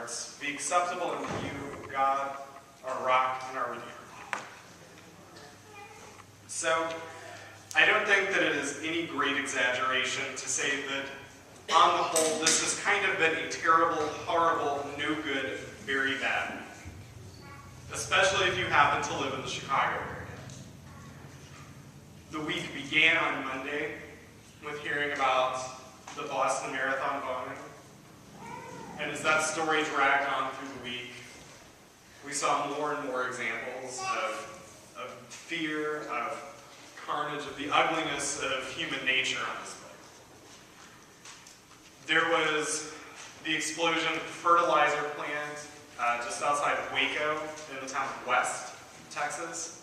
hearts, be acceptable unto you, God, our rock and our Redeemer. So, I don't think that it is any great exaggeration to say that, on the whole, this has kind of been a terrible, horrible, no good, very bad week. Especially if you happen to live in the Chicago area. The week began on Monday with hearing about the Boston Marathon bombing. And as that story dragged on through the week, we saw more and more examples of fear, of carnage, of the ugliness of human nature on display. There was the explosion of the fertilizer plant just outside of Waco in the town of West, Texas.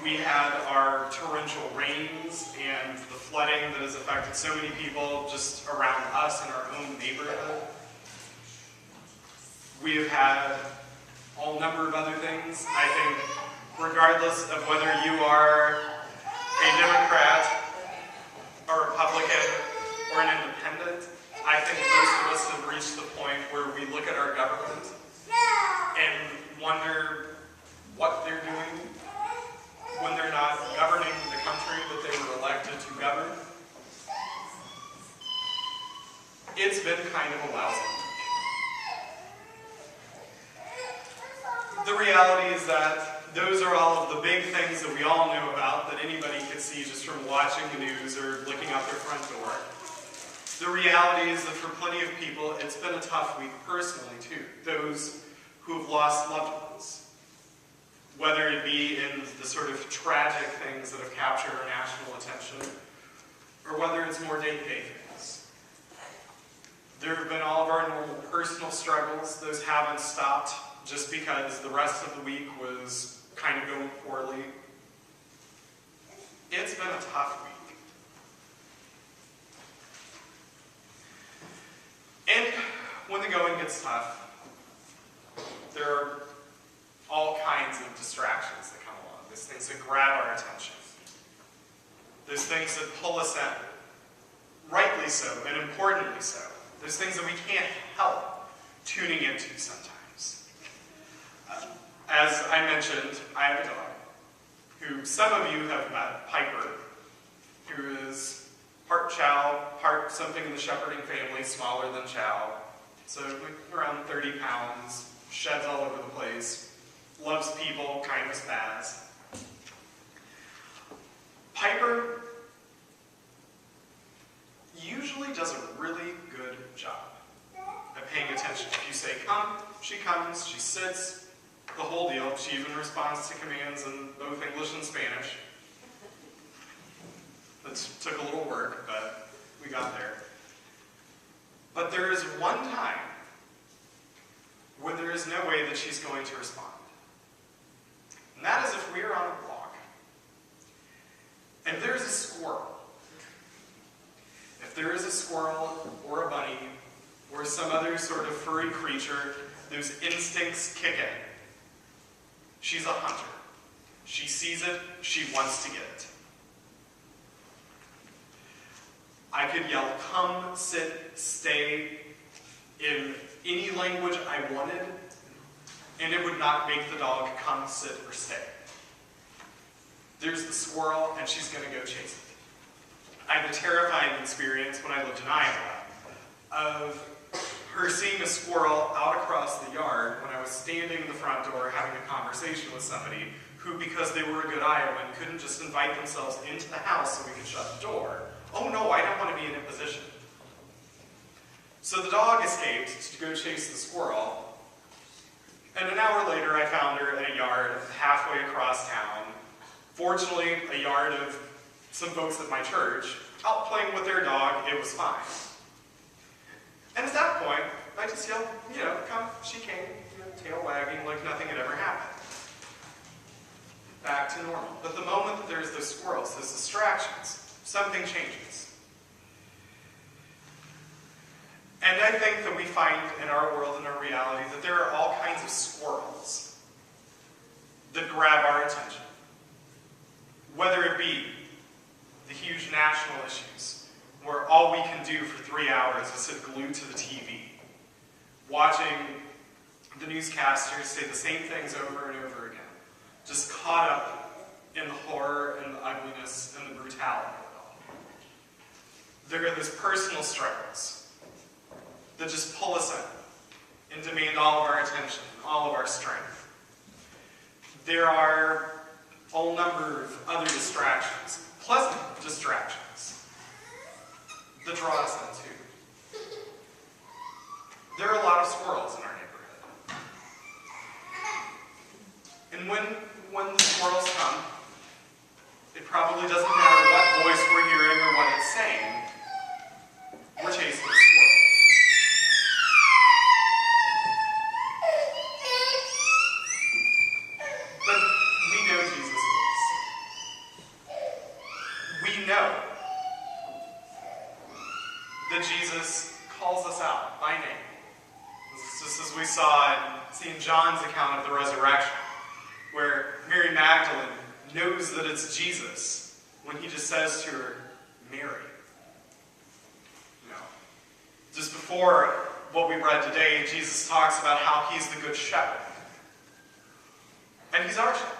We had our torrential rains and the flooding that has affected so many people just around us in our own neighborhood. We have had all number of other things. I think regardless of whether you are a Democrat, a Republican, or an independent, I think most of us have reached the point where we look at our government and wonder what they're doing when they're not governing the country that they were elected to govern. It's been kind of a lousy week. The reality is that those are all of the big things that we all knew about that anybody could see just from watching the news or looking out their front door. The reality is that for plenty of people, it's been a tough week personally too. Those who have lost loved ones. Whether it be in the sort of tragic things that have captured our national attention, or whether it's more day-to-day things. There have been all of our normal personal struggles. Those haven't stopped just because the rest of the week was kind of going poorly. It's been a tough week. And when the going gets tough, there are all kinds of distractions that come along. Those things that grab our attention. Those things that pull us in. Rightly so, and importantly so. Those things that we can't help tuning into sometimes. As I mentioned, I have a dog, who some of you have met, Piper, who is part Chow, part something in the shepherding family, smaller than Chow. So around 30 pounds, sheds all over the place. Loves people, kind of spaz. Piper usually does a really good job at paying attention. If you say come, she comes, she sits, the whole deal. She even responds to commands in both English and Spanish. That took a little work, but we got there. But there is one time where there is no way that she's going to respond. And that is if we are on a walk, and there's a squirrel. If there is a squirrel, or a bunny, or some other sort of furry creature, those instincts kick in. She's a hunter. She sees it, she wants to get it. I could yell, come, sit, stay, in any language I wanted, and it would not make the dog come, sit, or stay. There's the squirrel, and she's going to go chase it. I had a terrifying experience when I lived in Iowa of her seeing a squirrel out across the yard when I was standing in the front door having a conversation with somebody who, because they were a good Iowan, couldn't just invite themselves into the house so we could shut the door. Oh no, I don't want to be in a position. So the dog escaped to go chase the squirrel. And an hour later, I found her in a yard halfway across town. Fortunately, a yard of some folks at my church, out playing with their dog. It was fine. And at that point, I just yelled, come. She came, tail wagging like nothing had ever happened. Back to normal. But the moment that there's those squirrels, those distractions, something changes. And I think that we find in our world, in our reality, that there are all kinds of squirrels that grab our attention. Whether it be the huge national issues, where all we can do for 3 hours is sit glued to the TV, watching the newscasters say the same things over and over again, just caught up in the horror and the ugliness and the brutality of it all. There are those personal struggles that just pull us in and demand all of our attention, all of our strength. There are a whole number of other distractions, pleasant distractions, that draw us in too. There are a lot of squirrels in our neighborhood. And when the squirrels come, it probably doesn't matter what voice we're hearing or what it's saying, we're chasing the squirrel. But we know Jesus' voice. We know that Jesus calls us out by name. Just as we see in John's account of the resurrection, where Mary Magdalene knows that it's Jesus when he just says to her, Mary. Just before what we read today, Jesus talks about how he's the good shepherd. And he's our shepherd.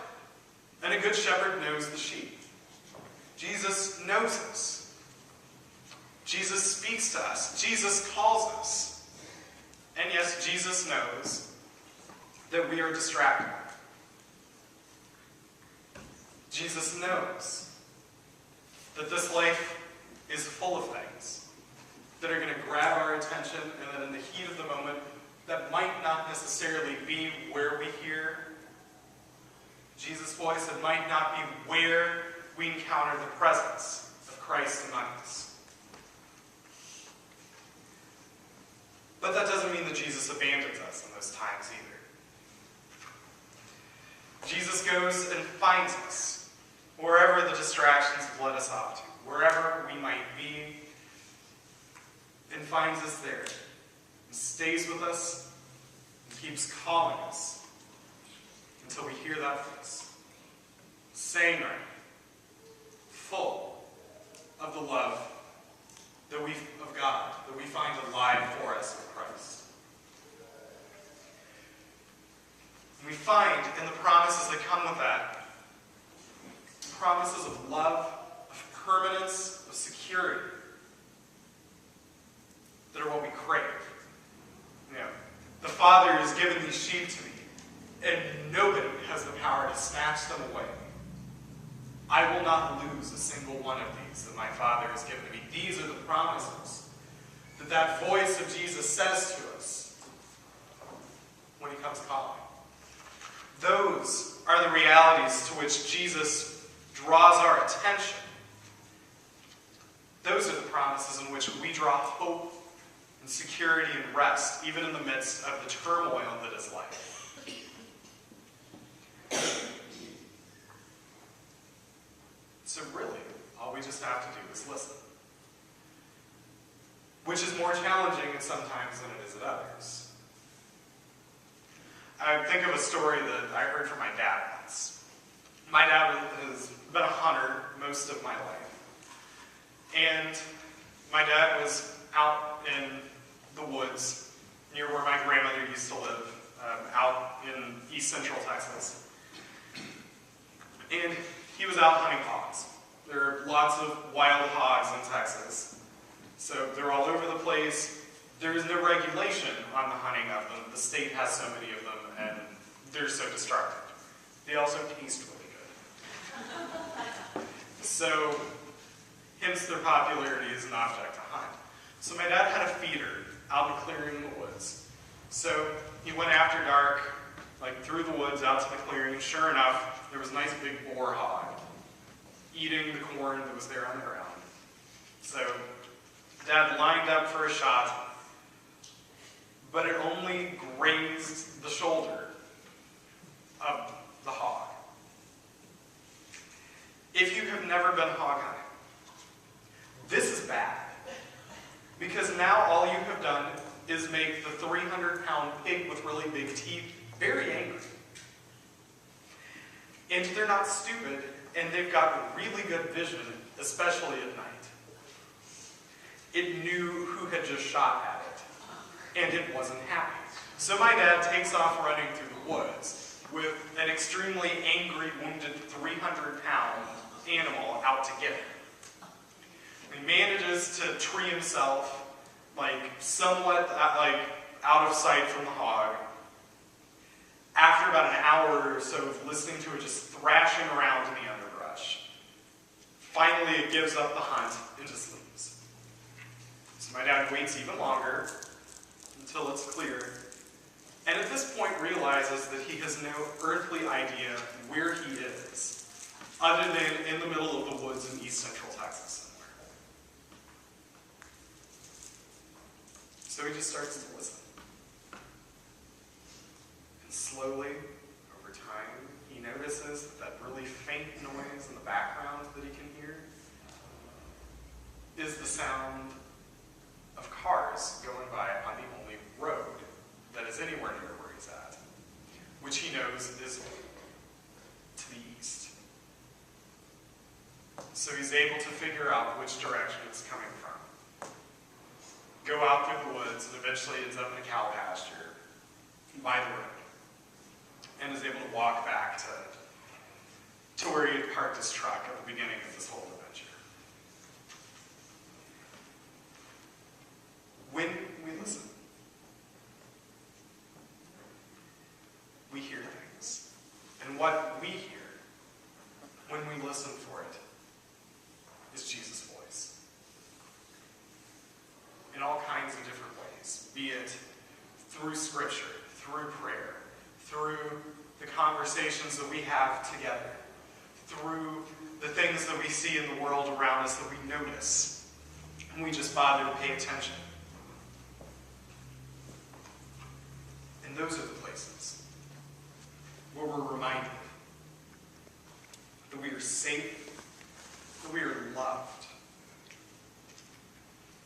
And a good shepherd knows the sheep. Jesus knows us. Jesus speaks to us. Jesus calls us. And yes, Jesus knows that we are distracted. Jesus knows that this life is full of things that are going to grab our attention, and that in the heat of the moment, that might not necessarily be where we hear Jesus' voice. It might not be where we encounter the presence of Christ among us. But that doesn't mean that Jesus abandons us in those times either. Jesus goes and finds us wherever the distractions have led us off to, wherever we might be, and finds us there, and stays with us, and keeps calling us until we hear that voice, saying right, full of the love of God that we find alive for us in Christ. And we find in the promises that come with that, promises of love, of permanence, of security, that are what we crave. The Father has given these sheep to me, and nobody has the power to snatch them away. I will not lose a single one of these that my Father has given me. These are the promises that voice of Jesus says to us when he comes calling. Those are the realities to which Jesus draws our attention. Those are the promises in which we draw hope and security and rest, even in the midst of the turmoil that is life. So really, all we just have to do is listen. Which is more challenging at some times than it is at others. I think of a story that I heard from my dad once. My dad has been a hunter most of my life. And my dad was out in the woods near where my grandmother used to live, out in east central Texas. And he was out hunting hogs. There are lots of wild hogs in Texas. So they're all over the place. There is no regulation on the hunting of them. The state has so many of them, and they're so destructive. They also taste really good. So, hence their popularity as an object to hunt. So my dad had a feeder out in the clearing in the woods. So he went after dark, through the woods out to the clearing. Sure enough, there was a nice big boar hog eating the corn that was there on the ground. So Dad lined up for a shot, but it only grazed the shoulder of the hog. If you have never been hog hunting, this is bad. Because now all you have done is make the 300-pound pig with really big teeth very angry. And they're not stupid, and they've got really good vision, especially at night. It knew who had just shot at it, and it wasn't happy. So my dad takes off running through the woods with an extremely angry, wounded 300-pound animal out to get him. He manages to tree himself, somewhat out of sight from the hog. After about an hour or so of listening to it just thrashing around in the underbrush, finally it gives up the hunt and just leaves. So my dad waits even longer until it's clear, and at this point realizes that he has no earthly idea where he is, other than in the middle of the woods in east central Texas somewhere. So he just starts to listen. And slowly, over time, he notices that really faint noise in the background that he can hear is the sound of cars going by on the only road that is anywhere near where he's at, which he knows is to the east. So he's able to figure out which direction it's coming from. Go out through the woods and eventually ends up in a cow pasture by the road, and is able to walk back to where he had parked his truck at the beginning of this whole adventure. When we listen, we hear things. And what we hear when we listen for it is Jesus' voice. In all kinds of different ways, be it through Scripture, through prayer, through the conversations that we have together, through the things that we see in the world around us that we notice, and we just bother to pay attention. And those are the places where we're reminded that we are safe, that we are loved,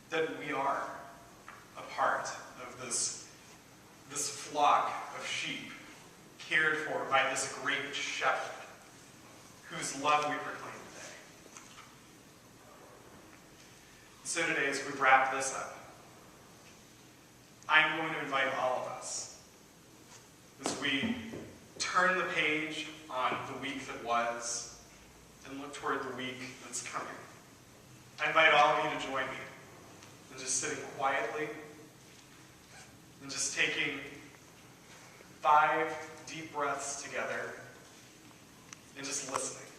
that we are a part of this flock of sheep cared for by this great shepherd whose love we proclaim today. So today, as we wrap this up, I'm going to invite all of us, as we turn the page on the week that was and look toward the week that's coming, I invite all of you to join me in just sitting quietly and just taking 5 deep breaths together and just listening.